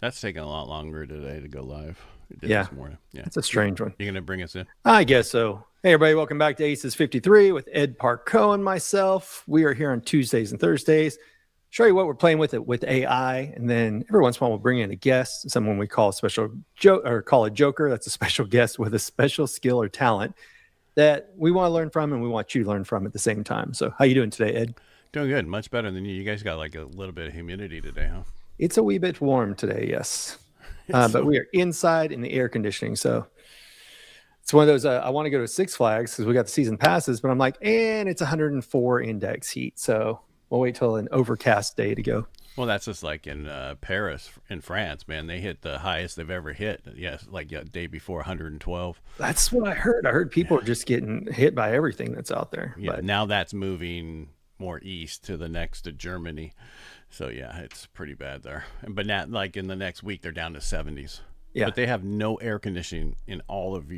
That's taking a lot longer today to go live. It did Yeah, this morning. Yeah. it's a strange one. You going to bring us in? I guess so. Hey, everybody, welcome back to Aces 53 with Ed Parcaut and myself. We are here on Tuesdays and Thursdays. Show you what we're playing with it with AI, and then every once in a while we'll bring in a guest, someone we call a special call a joker. That's a special guest with a special skill or talent that we want to learn from, and we want you to learn from at the same time. So, how you doing today, Ed? Doing good. Much better than you. You guys got like a little bit of humidity today, huh? It's a wee bit warm today, yes, but we are inside in the air conditioning, so it's one of those. I want to go to Six Flags because we got the season passes, but I'm like, and it's 104 index heat, so we'll wait till an overcast day to go. Well, that's just like in Paris, in France, man. They hit the highest they've ever hit. Yes, like day before 112. That's what I heard. I heard people are just getting hit by everything that's out there. Yeah, but now that's moving more east to the next to Germany. So yeah, it's pretty bad there. But now, like in the next week, they're down to 70s. Yeah. But they have no air conditioning in all of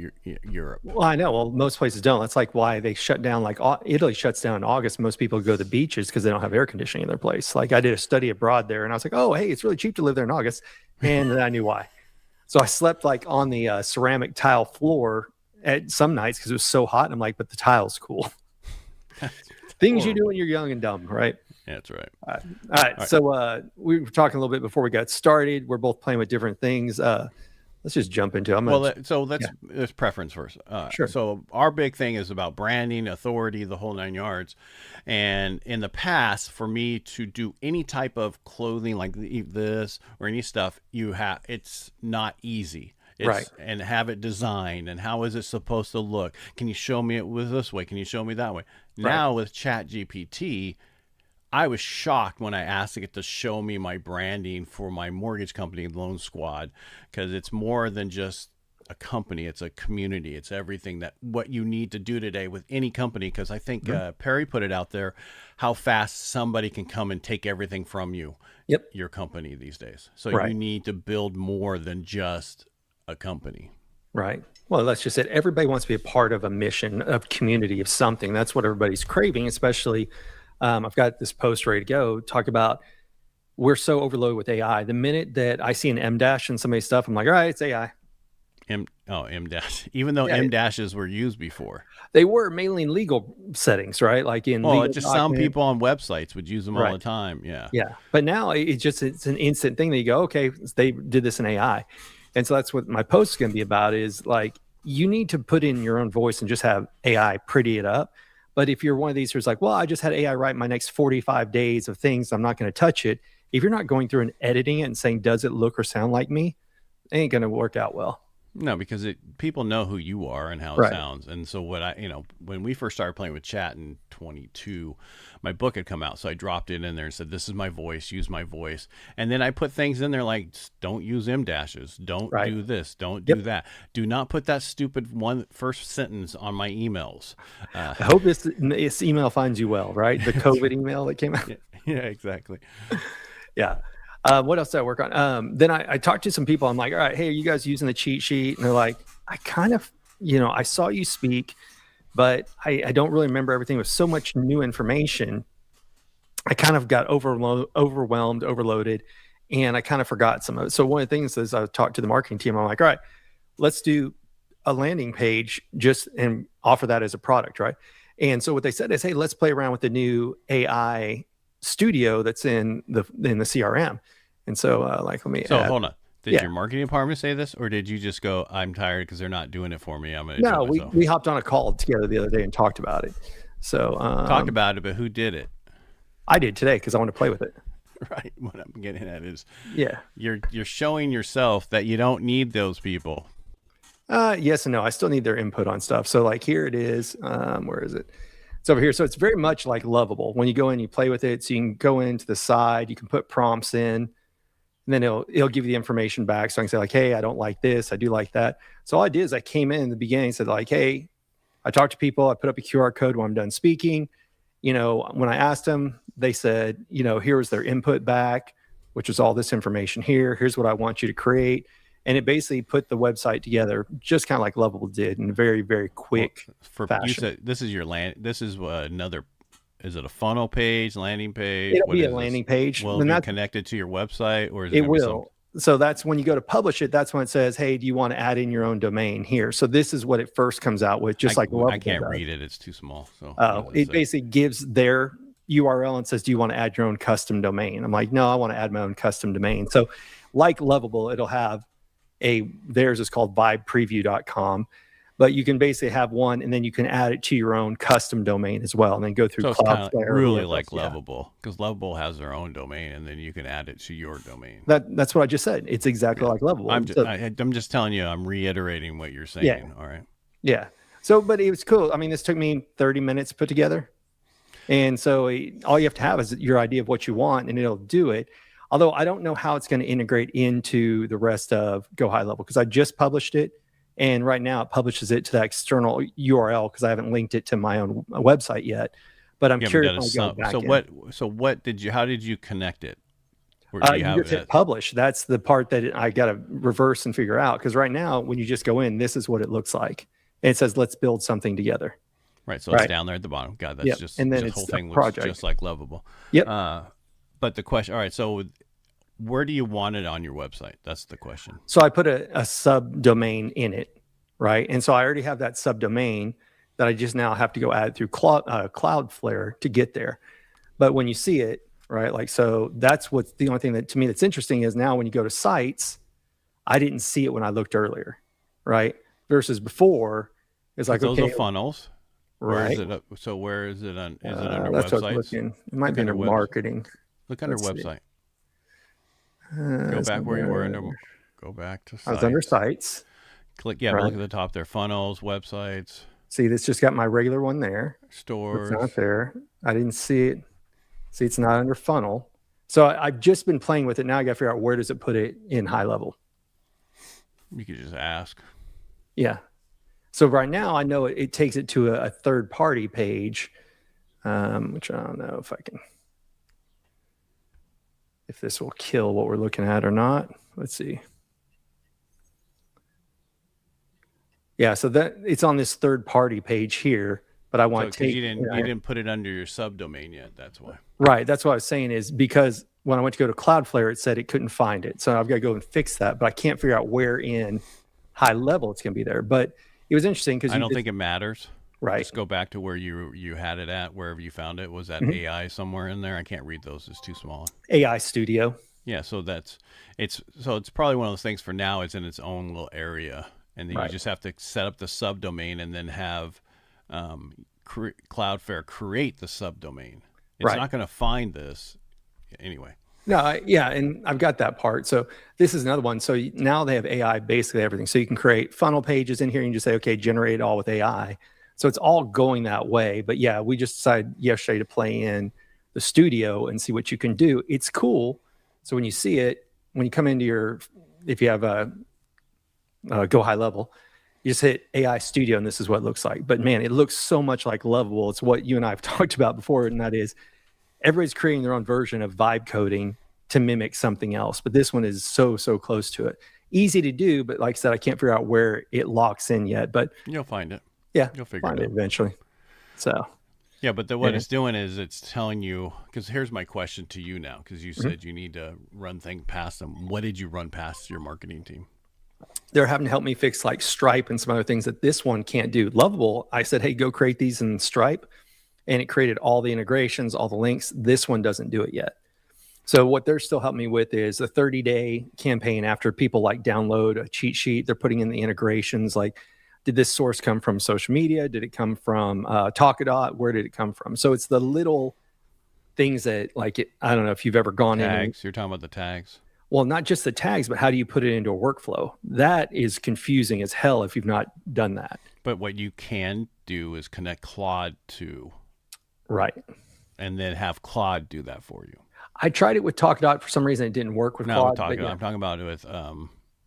Europe. Well, I know. Well, most places don't. That's like why they shut down. Like Italy shuts down in August. Most people go to the beaches because they don't have air conditioning in their place. Like I did a study abroad there, and I was like, oh, hey, it's really cheap to live there in August, and then I knew why. So I slept like on the ceramic tile floor at some nights because it was so hot. And I'm like, but the tile's cool. Things you do when you're young and dumb, right? Yeah, that's right. All right. So we were talking a little bit before we got started. We're both playing with different things. Let's just jump into it. Let's preference first. Sure. So our big thing is about branding, authority, the whole 9 yards. And in the past, for me to do any type of clothing like this or any stuff, it's not easy. Right. And have it designed, and how is it supposed to look? Can you show me it with this way? Can you show me that way? Right. Now with ChatGPT, I was shocked when I asked it to show me my branding for my mortgage company, Loan Squad, because it's more than just a company. It's a community. It's everything what you need to do today with any company. Because I think Perry put it out there, how fast somebody can come and take everything from you, your company these days. So you need to build more than just a company. Right. Well, let's just say everybody wants to be a part of a mission, of community, of something. That's what everybody's craving, especially. I've got this post ready to go. Talk about we're so overloaded with AI. The minute that I see an M dash in somebody's stuff, I'm like, all right, it's AI. M dash. Even though M dashes were used before, they were mainly in legal settings, right? Like in legal just some people on websites would use them all the time. Yeah. But now it's an instant thing that you go, okay, they did this in AI, and so that's what my post is going to be about. Is like you need to put in your own voice and just have AI pretty it up. But if you're one of these who's like, well, I just had AI write my next 45 days of things, I'm not going to touch it. If you're not going through and editing it and saying, does it look or sound like me? It ain't going to work out well. No, because people know who you are and how it sounds. And so when we first started playing with chat in 22, my book had come out. So I dropped it in there and said, this is my voice, use my voice. And then I put things in there like, don't use M dashes. Don't do this. Don't do that. Do not put that stupid first sentence on my emails. I hope this email finds you well, right? The COVID email that came out. Yeah, exactly. Yeah. What else did I work on? Then I talked to some people. I'm like, all right, hey, are you guys using the cheat sheet? And they're like, I kind of, I saw you speak, but I don't really remember everything. With so much new information, I kind of got overwhelmed, overloaded, and I kind of forgot some of it. So one of the things is I talked to the marketing team. I'm like, all right, let's do a landing page and offer that as a product, right? And so what they said is, hey, let's play around with the new AI studio that's in the CRM. And so let me add. Hold on. Did your marketing department say this, or did you just go, I'm tired because they're not doing it for me, I'm going to do it myself? we hopped on a call together the other day and talked about it. So talked about it, but who did it? I did today because I want to play with it. Right. What I'm getting at is you're showing yourself that you don't need those people. Yes and no. I still need their input on stuff. So like here it is. Where is it? It's over here. So it's very much like Lovable. When you go in, you play with it. So you can go into the side, you can put prompts in, and then it'll give you the information back. So I can say like, hey, I don't like this. I do like that. So all I did is I came in the beginning and said like, hey, I talked to people. I put up a QR code when I'm done speaking. When I asked them, they said, here was their input back, which was all this information here. Here's what I want you to create. And it basically put the website together, just kind of like Lovable did, in a very, very quick fashion. You said this is your land. This is another. Is it a funnel page, landing page? It'll be a landing page. Will it be connected to your website, or is it will? So that's when you go to publish it, that's when it says, hey, do you want to add in your own domain here? So this is what it first comes out with, just like Lovable I can't does. read it. It's too small. So it basically gives their URL and says, do you want to add your own custom domain? I'm like, no, I want to add my own custom domain. So like Lovable, it'll have theirs is called vibepreview.com. But you can basically have one, and then you can add it to your own custom domain as well, and then go through. So it's kind of really like Lovable, because Lovable has their own domain, and then you can add it to your domain. That's what I just said. It's exactly like Lovable. I'm just telling you. I'm reiterating what you're saying. Yeah. All right. Yeah. So, but it was cool. I mean, this took me 30 minutes to put together, and so all you have to have is your idea of what you want, and it'll do it. Although I don't know how it's going to integrate into the rest of GoHighLevel, because I just published it. And right now it publishes it to that external URL because I haven't linked it to my own website yet. But I'm curious. So how did you connect it? You just hit publish. That's the part that I got to reverse and figure out. Because right now, when you just go in, this is what it looks like. And it says, let's build something together. Right. So it's down there at the bottom. God, that's just, and then the whole thing looks just like Lovable. Yep. But the question, all right, so where do you want it on your website? That's the question. So I put a subdomain in it, right? And so I already have that subdomain that I just now have to go add through Cloudflare to get there. But when you see it, right, like, so that's what's the only thing that to me that's interesting is now when you go to sites, I didn't see it when I looked earlier, right? Versus before, it's like, those are funnels. Right. Where is it on? Is it under that's websites? What I'm looking. It might be under marketing. Look under website. Go back where you were. Go back to sites. I was under sites. Click, right. Look at the top there. Funnels, websites. See, this just got my regular one there. Stores. It's not there. I didn't see it. See, it's not under funnel. So I've just been playing with it. Now I got to figure out where does it put it in high level. You could just ask. Yeah. So right now I know it takes it to a third party page, which I don't know if this will kill what we're looking at or not. Let's see. Yeah, so that it's on this third party page here, but I want to take. You didn't put it under your subdomain yet. That's why. Right. That's what I was saying is because when I went to go to Cloudflare, it said it couldn't find it. So I've got to go and fix that, but I can't figure out where in high level it's going to be there. But it was interesting because I don't think it matters. Right. Just go back to where you had it at, wherever you found it. Was that AI somewhere in there? I can't read those. It's too small. AI Studio. Yeah. So it's probably one of those things for now. It's in its own little area. And then you just have to set up the subdomain and then have Cloudflare create the subdomain. It's not going to find this anyway. No, and I've got that part. So this is another one. So now they have AI basically everything. So you can create funnel pages in here and you just say, okay, generate it all with AI. So it's all going that way. But yeah, we just decided yesterday to play in the studio and see what you can do. It's cool. So when you see it, when you come into if you have a GoHighLevel, you just hit AI Studio and this is what it looks like. But man, it looks so much like Lovable. It's what you and I have talked about before, and that is everybody's creating their own version of vibe coding to mimic something else. But this one is so close to it. Easy to do, but like I said, I can't figure out where it locks in yet. But you'll find it. Yeah, you'll figure it out eventually. So yeah, but what it's doing is it's telling you, because here's my question to you now, because you said you need to run things past them. What did you run past your marketing team? They're having to help me fix like Stripe and some other things that this one can't do. Lovable, I said, hey, go create these in Stripe. And it created all the integrations, all the links. This one doesn't do it yet. So what they're still helping me with is a 30-day campaign after people like download a cheat sheet. They're putting in the integrations like, did this source come from social media? Did it come from Talkadot? Where did it come from? So it's the little things that like, I don't know if you've ever gone in. Tags, you're talking about the tags. Well, not just the tags, but how do you put it into a workflow? That is confusing as hell if you've not done that. But what you can do is connect Claude to. Right. And then have Claude do that for you. I tried it with Talkadot. For some reason, it didn't work with Claude. No, I'm talking about it with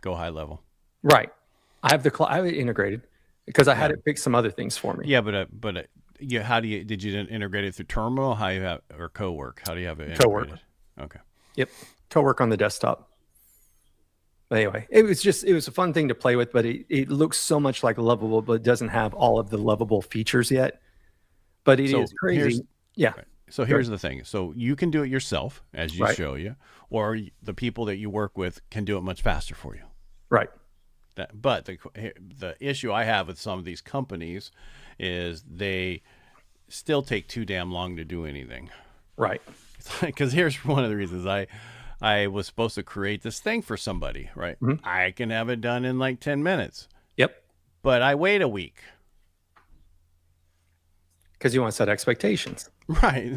GoHighLevel. Right. I have I have it integrated because I had it fix some other things for me. Yeah, but how do you, did you integrate it through Terminal? How you have, or CoWork? How do you have it integrated? CoWork. Okay. Yep. CoWork on the desktop. But anyway, it was a fun thing to play with, but it looks so much like Lovable, but it doesn't have all of the Lovable features yet. But it is crazy. Yeah. Right. So Good. here's the thing. So you can do it yourself, as you Right. show you, or the people that you work with can do it much faster for you. Right. But the issue I have with some of these companies is they still take too damn long to do anything. Right. Because here's one of the reasons I was supposed to create this thing for somebody, right? Mhm. I can have it done in like 10 minutes, Yep. but I wait a week. Because you want to set expectations. Right.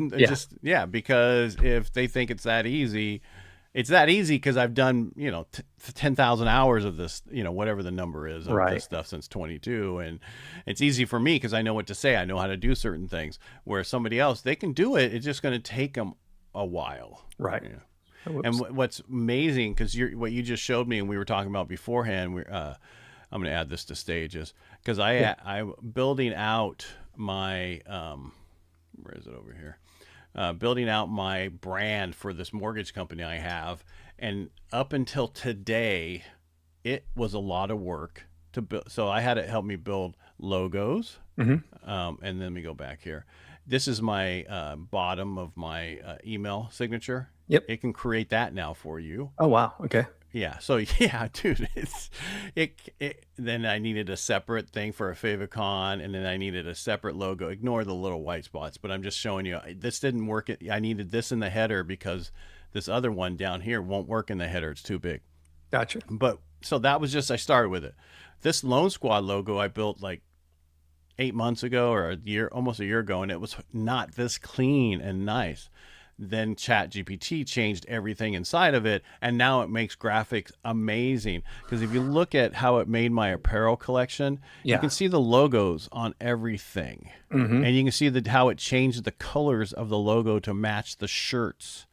Yeah. Because if they think it's that easy because I've done, 10,000 hours of this, whatever the number is of Right. this stuff since 22. And it's easy for me because I know what to say. I know how to do certain things. Where somebody else, they can do it. It's just going to take them a while. Right. Yeah. And what's amazing, because what you just showed me and we were talking about beforehand, I'm going to add this to stages because I'm building out my, where is it over here? Building out my brand for this mortgage company I have. And up until today, it was a lot of work to build. So I had it help me build logos. Mm-hmm. And then let me go back here. This is my bottom of my email signature. Yep. It can create that now for you. Oh, wow. Okay. Yeah. So yeah, dude, then I needed a separate thing for a favicon, and then I needed a separate logo. Ignore the little white spots, but I'm just showing you this didn't work. I needed this in the header because this other one down here won't work in the header. It's too big. Gotcha. But so that was just, I started with it. This Lone Squad logo I built like 8 months ago or almost a year ago, and it was not this clean and nice. Then ChatGPT changed everything inside of it, and now it makes graphics amazing. Because if you look at how it made my apparel collection, you can see the logos on everything. Mm-hmm. And you can see how it changed the colors of the logo to match the shirts.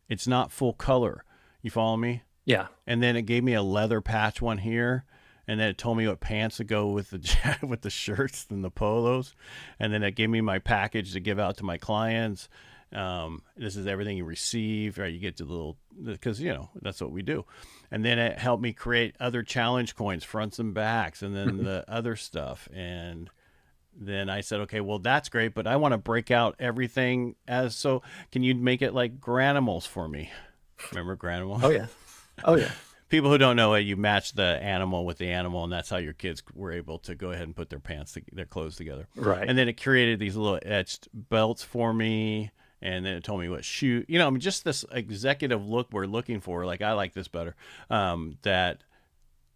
It's not full color. You follow me? Yeah. And then it gave me a leather patch one here. And then it told me what pants to go with the shirts and the polos. And then it gave me my package to give out to my clients. This is everything you receive, right? You get to little, because that's what we do. And then it helped me create other challenge coins, fronts and backs, and then the other stuff. And then I said, okay, well, that's great, but I want to break out everything so can you make it like Granimals for me? Remember Granimals? Oh yeah. Oh yeah. People who don't know it, you match the animal with the animal, and that's how your kids were able to go ahead and put their clothes together. Right. And then it created these little etched belts for me. And then it told me what shoe, just this executive look we're looking for. Like, I like this better. That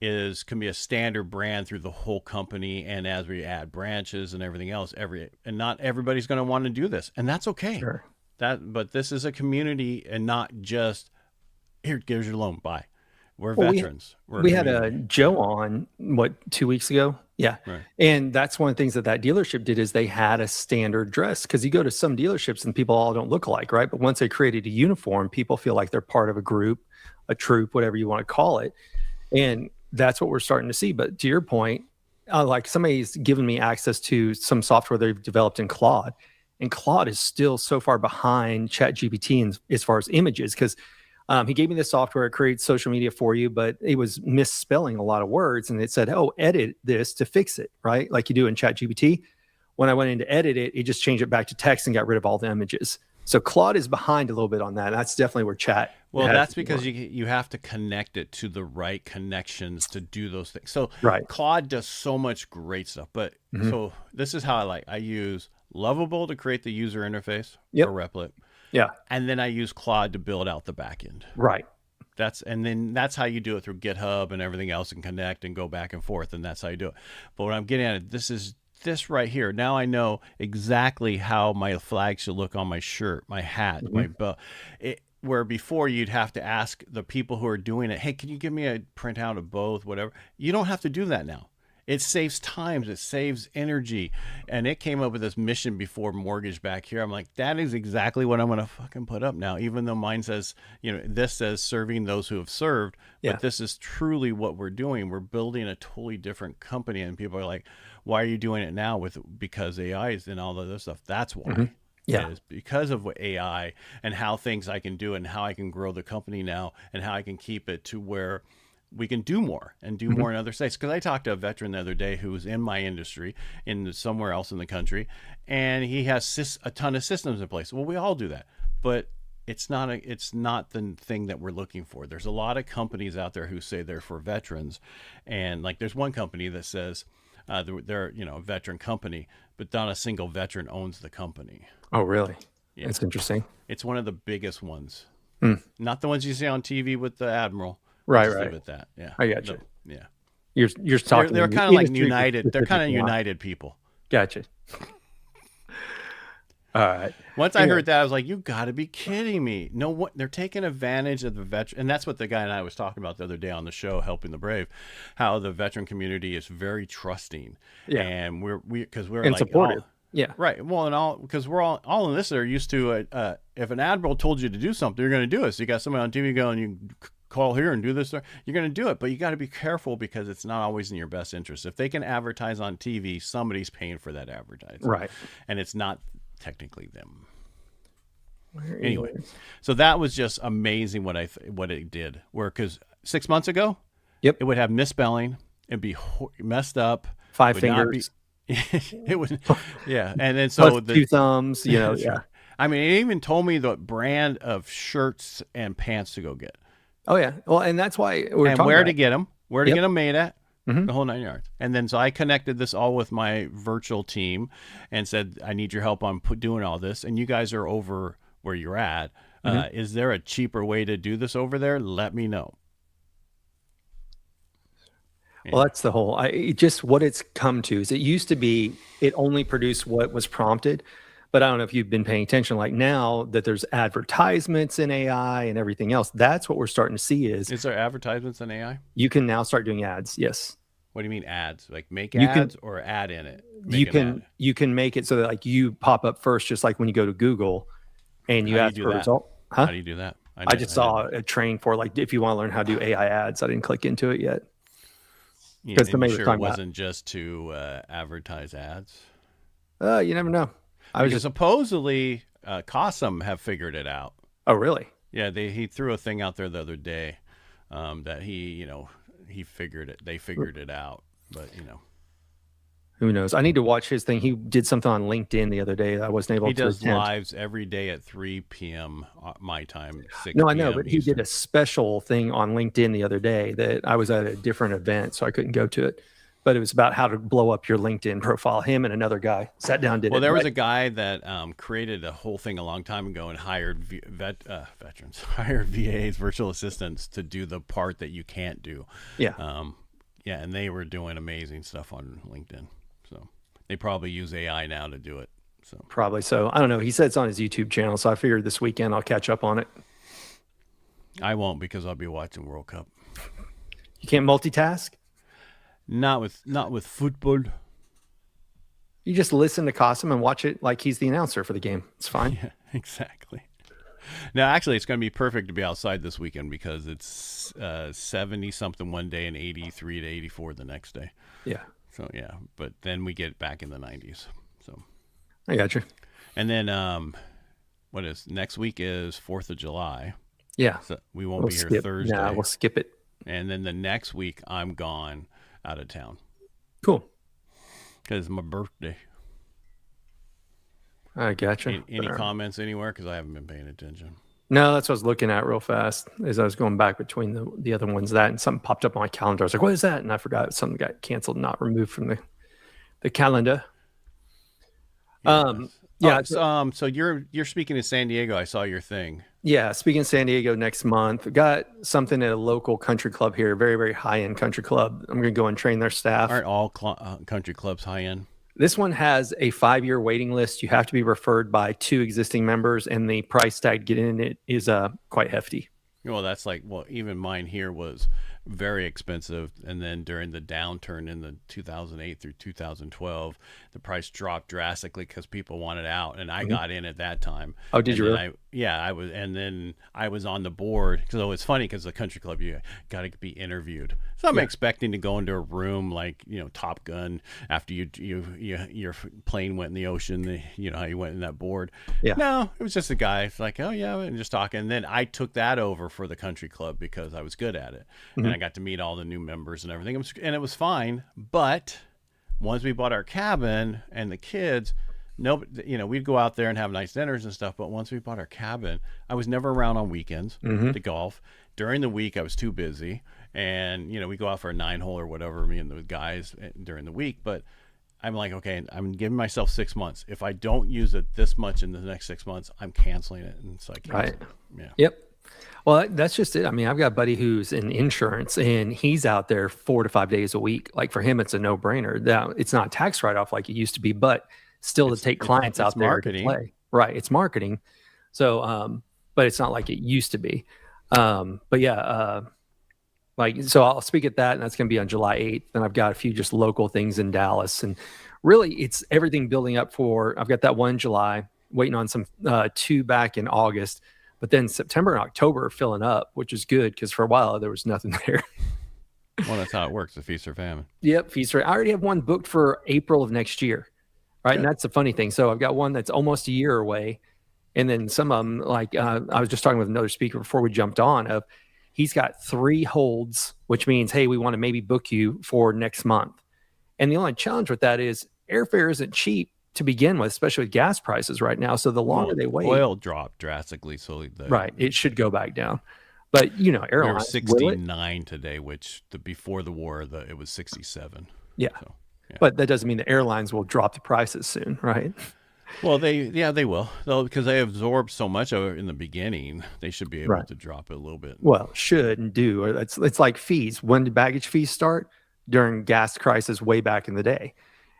can be a standard brand through the whole company. And as we add branches and everything else, and not everybody's going to want to do this, and that's okay. Sure. But this is a community and not just here, here's your loan. Bye. We're veterans. We had Joe on 2 weeks ago. Yeah. Right. And that's one of the things that dealership did is they had a standard dress, because you go to some dealerships and people all don't look alike, right? But once they created a uniform, people feel like they're part of a group, a troop, whatever you want to call it. And that's what we're starting to see. But to your point, like somebody's given me access to some software they've developed in Claude, and Claude is still so far behind ChatGPT as far as images, because he gave me the software, it creates social media for you, but it was misspelling a lot of words. And it said, oh, edit this to fix it, right? Like you do in ChatGPT. When I went in to edit it, it just changed it back to text and got rid of all the images. So Claude is behind a little bit on that. That's definitely where Chat. Well, that's because you have to connect it to the right connections to do those things. So Claude does so much great stuff. But so this is how I use Lovable to create the user interface for Replit. Yeah. And then I use Claude to build out the back end. Right. Then that's how you do it through GitHub and everything else, and connect and go back and forth. And that's how you do it. But what I'm getting at it, this right here. Now I know exactly how my flag should look on my shirt, my hat, my belt. Where before you'd have to ask the people who are doing it, hey, can you give me a printout of both, whatever? You don't have to do that now. It saves time, it saves energy. And it came up with this mission before mortgage back here. I'm like, that is exactly what I'm going to fucking put up now. Even though mine says, this says serving those who have served, but this is truly what we're doing. We're building a totally different company. And people are like, why are you doing it now because AI is and all the other stuff? That's why. Yeah. It is because of AI and how things I can do and how I can grow the company now and how I can keep it to where we can do more and do more in other states. Because I talked to a veteran the other day who was in my industry in somewhere else in the country, and he has a ton of systems in place. Well, we all do that, but it's not the thing that we're looking for. There's a lot of companies out there who say they're for veterans, and like there's one company that says they're a veteran company, but not a single veteran owns the company. Oh, really? Yeah. That's interesting. It's one of the biggest ones. Not the ones you see on TV with the admiral. Right, Just right. leave it at that. Yeah, I got you. Yeah, You're talking. they're kind of like united. They're kind of united people. Gotcha. All right. Once I heard that, I was like, "You got to be kidding me!" No, what they're taking advantage of the veteran, and that's what the guy and I was talking about the other day on the show, Helping the Brave, how the veteran community is very trusting. Yeah, and we're and like supportive. Yeah, right. Well, and because we're all in this are used to if an admiral told you to do something, you're going to do it. So you got somebody on TV going, you call here and do this, you're going to do it. But you got to be careful because it's not always in your best interest. If they can advertise on TV, somebody's paying for that advertising, right? And it's not technically them. Anyway, so that was just amazing what it did. Where because 6 months ago, yep, it would have misspelling, it'd be messed up, 5 fingers. It was, yeah, and then so the 2 thumbs, yeah. I mean, it even told me the brand of shirts and pants to go get. Oh yeah, well, and that's why we're talking where to get them, get them made at, mm-hmm. the whole 9 yards. And then so I connected this all with my virtual team and said, I need your help on doing all this. And you guys are over where you're at. Mm-hmm. Is there a cheaper way to do this over there? Let me know. Well, that's the whole, just what it's come to is it used to be, it only produced what was prompted, but I don't know if you've been paying attention, like now that there's advertisements in AI and everything else, that's what we're starting to see is there advertisements in AI? You can now start doing ads. Yes. What do you mean ads? Like make ads or add in it? You can make it so that like you pop up first, just like when you go to Google and you ask for a result. Huh? How do you do that? I just saw a training for like, if you want to learn how to do AI ads, I didn't click into it yet. Because it wasn't just to advertise ads. You never know. Supposedly Cossum have figured it out. Oh, really? Yeah, he threw a thing out there the other day that he figured it. They figured it out, but who knows? I need to watch his thing. He did something on LinkedIn the other day that I wasn't able to attend. He does lives every day at 3 p.m. My time, 6 No, I know, but he did a special thing on LinkedIn the other day that I was at a different event, so I couldn't go to it. But it was about how to blow up your LinkedIn profile. Him and another guy sat down, did it. Well, there was a guy that created a whole thing a long time ago and hired veterans, hired VAs, virtual assistants, to do the part that you can't do. Yeah. Yeah, and they were doing amazing stuff on LinkedIn. So they probably use AI now to do it. So probably so. I don't know. He said it's on his YouTube channel, so I figured this weekend I'll catch up on it. I won't because I'll be watching World Cup. You can't multitask? Not with football. You just listen to Cossum and watch it like he's the announcer for the game. It's fine. Yeah, exactly. No, actually, it's going to be perfect to be outside this weekend because it's 70 something one day and 83 to 84 the next day. Yeah. So yeah, but then we get back in the 90s. So I got you. And then what is next week is 4th of July. Yeah. So we won't be here Thursday. Yeah, we'll skip it. And then the next week I'm gone out of town. Cool. Because it's my birthday. I gotcha. Any comments anywhere? Because I haven't been paying attention. No, that's what I was looking at real fast as I was going back between the other ones. That and something popped up on my calendar. I was like, "What is that?" And I forgot something got canceled, not removed from the calendar. Yeah. So you're speaking to San Diego. I saw your thing. Yeah, speaking of San Diego next month, got something at a local country club here, very, very high-end country club. I'm going to go and train their staff. Aren't all country clubs high-end? This one has a 5-year waiting list. You have to be referred by 2 existing members, and the price tag getting in it is quite hefty. Well, that's even mine here was very expensive. And then during the downturn in the 2008 through 2012, the price dropped drastically because people wanted out. And I got in at that time. Oh, did you really? yeah, I was, and then I was on the board. So it's funny because the country club, you got to be interviewed. So I'm Yeah. expecting to go into a room like Top Gun after your plane went in the ocean. How you went in that board. Yeah. No, it was just a guy. It's like, oh yeah, and just talking. And then I took that over for the country club because I was good at it, and I got to meet all the new members and everything. And it was fine. But once we bought our cabin and the kids, no, we'd go out there and have nice dinners and stuff. But once we bought our cabin, I was never around on weekends to golf. During the week, I was too busy. And, we go out for a 9-hole or whatever, me and the guys during the week. But I'm like, okay, I'm giving myself 6 months. If I don't use it this much in the next 6 months, I'm canceling it. And so I cancel Right. it. Yeah. Yep. Well, that's just it. I mean, I've got a buddy who's in insurance and he's out there 4 to 5 days a week. Like for him, it's a no-brainer. Now, it's not a tax write-off like it used to be, but still to take clients out there to play. Right. It's marketing. So, but it's not like it used to be. But yeah, so I'll speak at that, and that's going to be on July 8th. And I've got a few just local things in Dallas, and really it's everything building up for, I've got that one in July, waiting on some 2 back in August. But then September and October are filling up, which is good because for a while there was nothing there. Well, that's how it works, the feast or famine. Yep, feast or I already have one booked for April of next year. Right. And that's the funny thing. So I've got one that's almost a year away. And then some of them, like I was just talking with another speaker before we jumped on, he's got 3 holds, which means, hey, we want to maybe book you for next month. And the only challenge with that is airfare isn't cheap to begin with, especially with gas prices right now. So the longer they wait, oil dropped drastically. So right, it should go back down. But airlines, we were 69 today, which before the war, it was 67. Yeah. So, yeah. But that doesn't mean the airlines will drop the prices soon, right? Well, they will. Because they absorbed so much of it in the beginning, they should be able to drop it a little bit. Well, should and do. It's like fees. When did baggage fees start? During gas crisis way back in the day.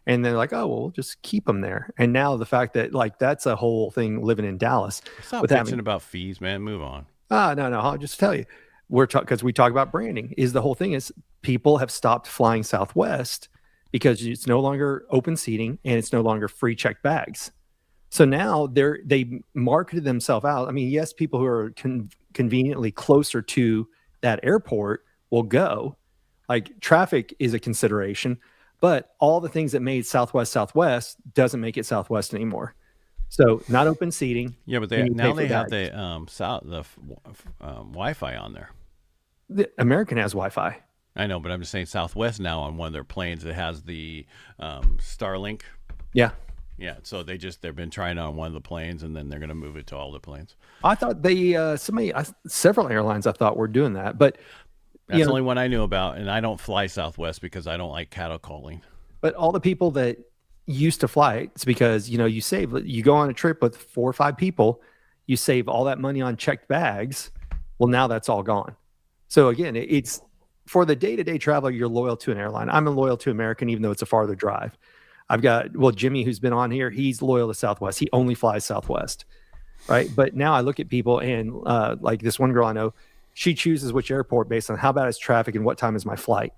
And they're like, oh, well, we'll just keep them there. And now the fact that that's a whole thing living in Dallas. Stop bitching about fees, man. Move on. No. I'll just tell you. Because we talk about branding. The whole thing is people have stopped flying Southwest because it's no longer open seating and it's no longer free checked bags. So now they marketed themselves out. I mean, yes, people who are conveniently closer to that airport will go. Like traffic is a consideration, but all the things that made Southwest doesn't make it Southwest anymore. So not open seating. Yeah, but they have the Wi-Fi on there. The American has Wi-Fi. I know, but I'm just saying Southwest now on one of their planes it has the Starlink. Yeah. Yeah, so they've been trying it on one of the planes, and then they're going to move it to all the planes. I thought several airlines I thought were doing that, but that's the only one I knew about, and I don't fly Southwest because I don't like cattle calling. But all the people that used to fly it, it's because you go on a trip with 4 or 5 people, you save all that money on checked bags. Well, now that's all gone. So again, it's for the day-to-day traveler, you're loyal to an airline. I'm loyal to American, even though it's a farther drive. I've got, Jimmy, who's been on here, he's loyal to Southwest. He only flies Southwest, right? But now I look at people and like this one girl I know, she chooses which airport based on how bad is traffic and what time is my flight.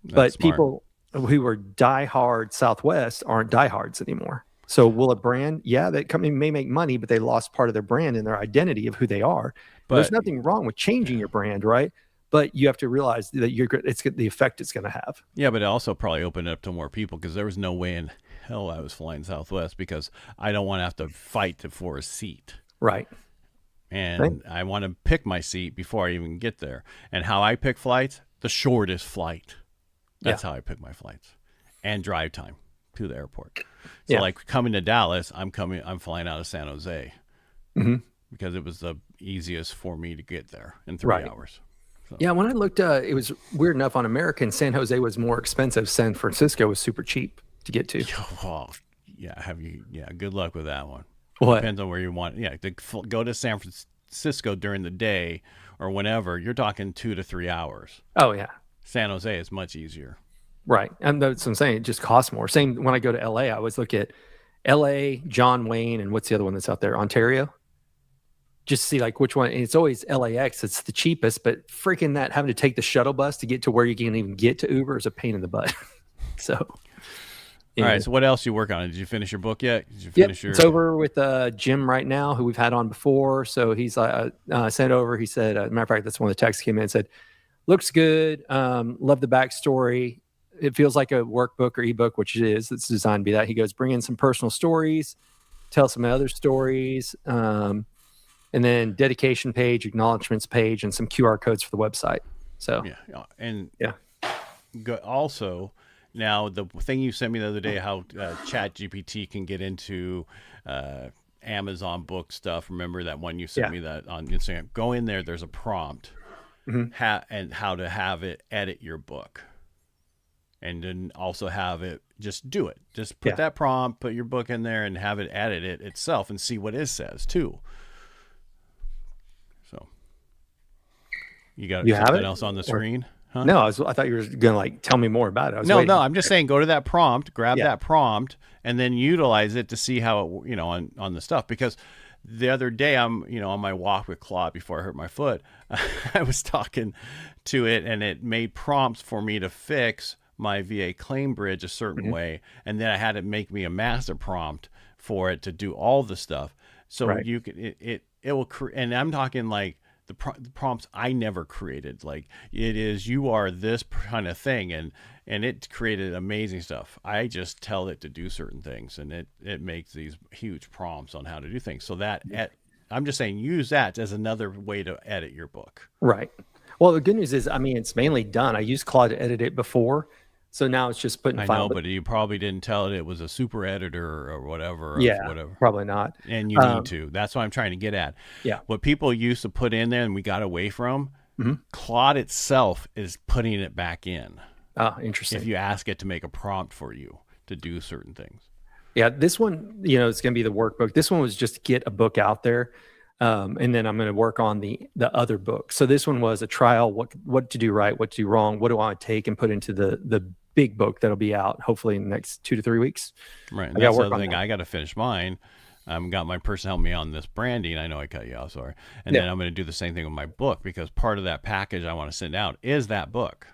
But smart. People who are diehard Southwest aren't diehards anymore. So will a brand, that company may make money, but they lost part of their brand and their identity of who they are. But there's nothing wrong with changing your brand, right? But you have to realize that it's the effect it's going to have. Yeah, but it also probably opened it up to more people because there was no way in hell I was flying Southwest because I don't want to have to fight for a seat. Right. And I want to pick my seat before I even get there. And how I pick flights, the shortest flight. That's how I pick my flights. And drive time to the airport. So like coming to Dallas, I'm flying out of San Jose because it was the easiest for me to get there in 3 hours. So. Yeah, when I looked, it was weird enough on American. San Jose was more expensive. San Francisco was super cheap to get to. Oh, good luck with that one. What? Depends on where you want. Yeah, to go to San Francisco during the day or whenever, you're talking 2 to 3 hours. Oh, yeah. San Jose is much easier. Right. And that's what I'm saying. It just costs more. Same when I go to LA, I always look at LA, John Wayne, and what's the other one that's out there? Ontario. Just see like which one. And it's always LAX. It's the cheapest, but freaking that having to take the shuttle bus to get to where you can even get to Uber is a pain in the butt. So All right. So what else you work on? Did you finish your book yet? Did you Yep, finish your? it's over with Jim right now, who we've had on before. So he's sent over. He said, matter of fact, that's when the text came in and said, looks good. Love the backstory. It feels like a workbook or ebook, which it is. It's designed to be that. He goes, bring in some personal stories, tell some other stories, and then dedication page, acknowledgments page, and some QR codes for the website. So yeah, and yeah. Also, now the thing you sent me the other day, how ChatGPT can get into Amazon book stuff. Remember that one you sent me that on Instagram? Go in there. There's a prompt, and how to have it edit your book, and then also have it just do it. Just put that prompt, put your book in there, and have it edit it itself, and see what it says too. So you got something else on the screen? Huh? No, I thought you were going to tell me more about it. No, I'm just saying, go to that prompt, grab that prompt, and then utilize it to see how it, on the stuff. Because the other day, I'm, on my walk with Claude before I hurt my foot, I was talking to it, and it made prompts for me to fix my VA claim bridge a certain way, and then I had it make me a master prompt for it to do all the stuff. So you can it will and I'm talking like the prompts I never created. Like it is, you are this kind of thing, and it created amazing stuff. I just tell it to do certain things, and it makes these huge prompts on how to do things. So I'm just saying, use that as another way to edit your book. Right. Well, the good news is, it's mainly done. I used Claude to edit it before, so now it's just putting. I know, but you probably didn't tell it was a super editor or whatever. Yeah, probably not. And you need to. That's what I'm trying to get at. Yeah. What people used to put in there and we got away from, Claude itself is putting it back in. Oh, interesting. If you ask it to make a prompt for you to do certain things. Yeah, this one, it's going to be the workbook. This one was just get a book out there. And then I'm going to work on the other book. So this one was a trial, what to do right, what to do wrong, what do I take and put into the big book that'll be out hopefully in the next 2 to 3 weeks. Right. And that's the other thing. I got to finish mine. Got my person help me on this branding. I know I cut you off, sorry. And then I'm going to do the same thing with my book, because part of that package I want to send out is that book.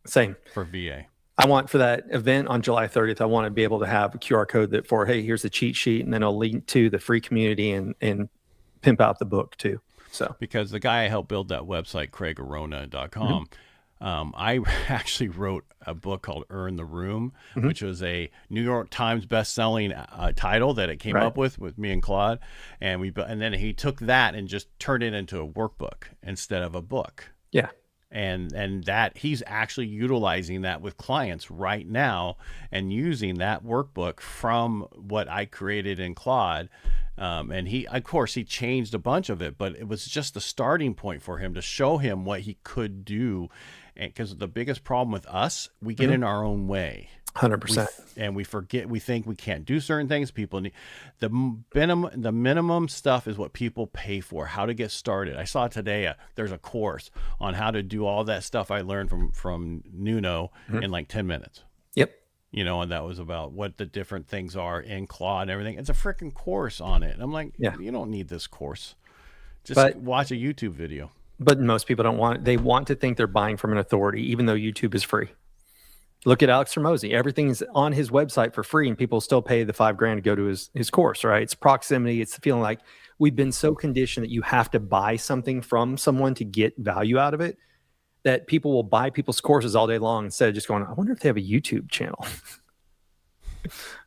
Same. For VA. I want for that event on July 30th, I want to be able to have a QR code that hey, here's the cheat sheet, and then I'll link to the free community and pimp out the book too. So because the guy I helped build that website, CraigArona.com, I actually wrote a book called Earn the Room, which was a New York Times best-selling title that it came up with me and Claude, and then he took that and just turned it into a workbook instead of a book. Yeah. And that he's actually utilizing that with clients right now and using that workbook from what I created in Claude. And he changed a bunch of it, but it was just the starting point for him to show him what he could do. And because the biggest problem with us, we get in our own way. 100%. And we forget, we think we can't do certain things. People need the minimum stuff is what people pay for, how to get started. I saw today, there's a course on how to do all that stuff I learned from Nuno in like 10 minutes. Yep. And that was about what the different things are in Claude and everything. It's a freaking course on it. And I'm like, you don't need this course. Just watch a YouTube video. But most people don't want it. They want to think they're buying from an authority, even though YouTube is free. Look at Alex Hormozy. Everything's on his website for free, and people still pay the $5,000 to go to his course, right? It's proximity. It's the feeling like we've been so conditioned that you have to buy something from someone to get value out of it, that people will buy people's courses all day long instead of just going, I wonder if they have a YouTube channel.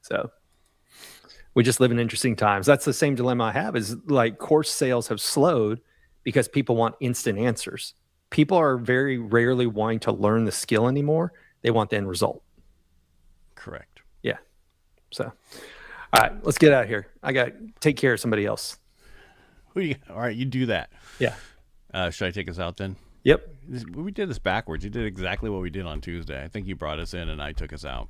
So we just live in interesting times. That's the same dilemma I have, is like course sales have slowed because people want instant answers. People are very rarely wanting to learn the skill anymore. They want the end result. Correct. Yeah. So, all right, let's get out of here. I got to take care of somebody else. All right, you do that. Yeah. Should I take us out then? Yep. We did this backwards. You did exactly what we did on Tuesday. I think you brought us in and I took us out.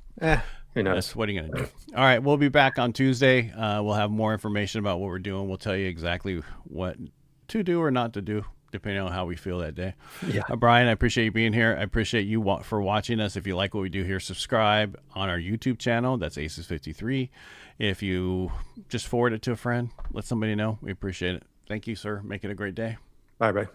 Who knows? What are you going to do? All right, we'll be back on Tuesday. We'll have more information about what we're doing. We'll tell you exactly what to do or not to do, depending on how we feel that day. Yeah. Brian, I appreciate you being here. I appreciate you for watching us. If you like what we do here, subscribe on our YouTube channel. That's Aces53. If you just forward it to a friend, let somebody know. We appreciate it. Thank you, sir. Make it a great day. Bye, bye.